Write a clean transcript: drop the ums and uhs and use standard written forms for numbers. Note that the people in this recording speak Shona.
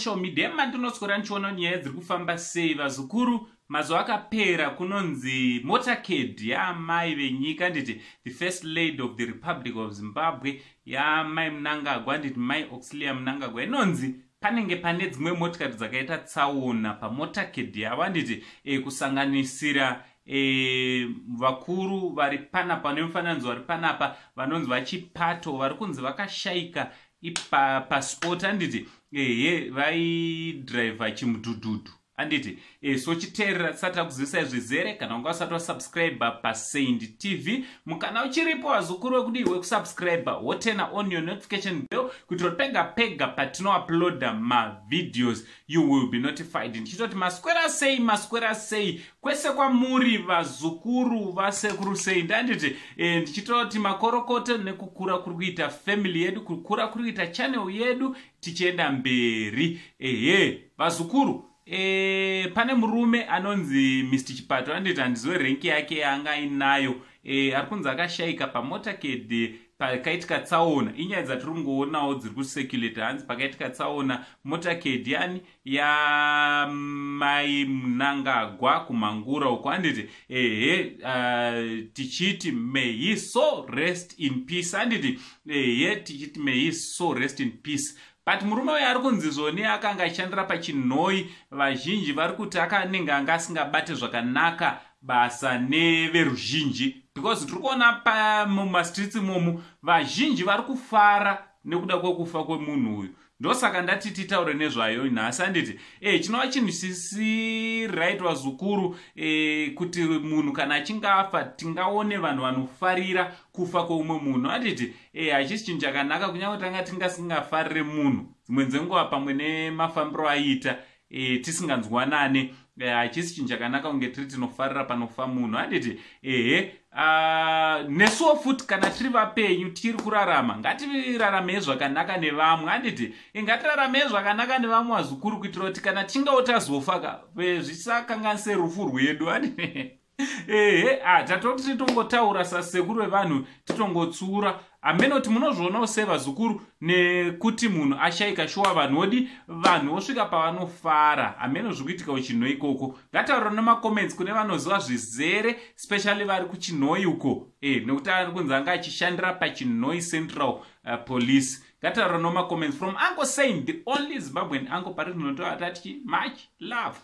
social media mandinotswera ndichiona nyaya dziri kufamba sei vazukuru. Mazuva akapera kunonzi motorcade yaamai venyika nditi the first lady of the Republic of Zimbabwe yaamai Mnangagwa nditi Mai Auxilia Mnangagwa inonzi panenge pane dzimwe motikari dzakaita tsaona pamotorcade yava nditi kusanganisira vakuru vari panapa nemufananidzo vari panapa vanonzi vachipato vari kunzi vakashayika pasport anditi vaidhiraivha chimudhudhudhu anditi so chiteerera tisati takuzivisa izvizere kana unga usati wasubscribe paSaint TV mukana uchiripo vazukuru wekudii wekusubscribe wotena on your notification bell kuti pega pega patinouploada mavideos you will be notified. Ndichitoti maswera sei kwese kwamuri vazukuru vasekuru sei ndanditi ndichitoti makorokoto nekukura kuri kuita family yedu kukura kuri kuita channel yedu tichienda mberi vazukuru. Pane murume anonzi Mr. Chipato anditi handiziwe renki yake yaanga ainayo ari kunzi akashayika pamotorcade pakaitika tsaona. Inyaya dzatiri kungoonawo dziri kucirculate hanzi pakaitika tsaona motorcade yani yaMai Mnangagwa kumangura uko anditi tichiti may he so rest in peace anditi tichiti may he so rest in peace. But murume uyu ari kunzi zvoni akanga achishandira pachinhoi vazhinji vari kuti akanenge anga asingabate zvakanaka basa neveruzhinji because tiri kuona mumastreets imomo vazhinji vari kufara nekuda kwekufa kwemunhu uyu. Ndosaka ndati titaure nezvayo nhasi anditi chinova chinhu chisi right vazukuru kuti munhu kana achinge afa tingaone vanhu vanofarira kufa kweumwe munhu anditi hachisi chinhu chakanaka kunyange tanga tingasingafarire munhu dzimwe dzenguva pamwe nemafambiro aita tisinganzwanane hachisi chinhu chakanaka kunge tiri tinofarira panofa munhu anditi nesuwo futi kana tiri vapenyu tiri kurarama ngatirarameyi zvakanaka nevamwe anditi ngatiraramei zvakanaka nevamwe vazukuru kuitira kuti kana tingawo tazofa zvisakanganise rufu rwedu anditi tatoti titongotaura sasekuru vevanhu titongotsura amenoti munozvionawo sevazukuru nekuti munhu ashayika shuwa vanhodi vanhu vosvika pavanofara ameno zvikuitika kuchinhoi ikoko. Ngataura nemacomments kune vanoziva zvizere especially vari kuchinhoi uko nekuti ari kunzi anga achishandira pachinhoi Central Police. Ngataura nemacomments from Uncle Saint, the only Zimbabwean uncle pari tinotaura tati much love.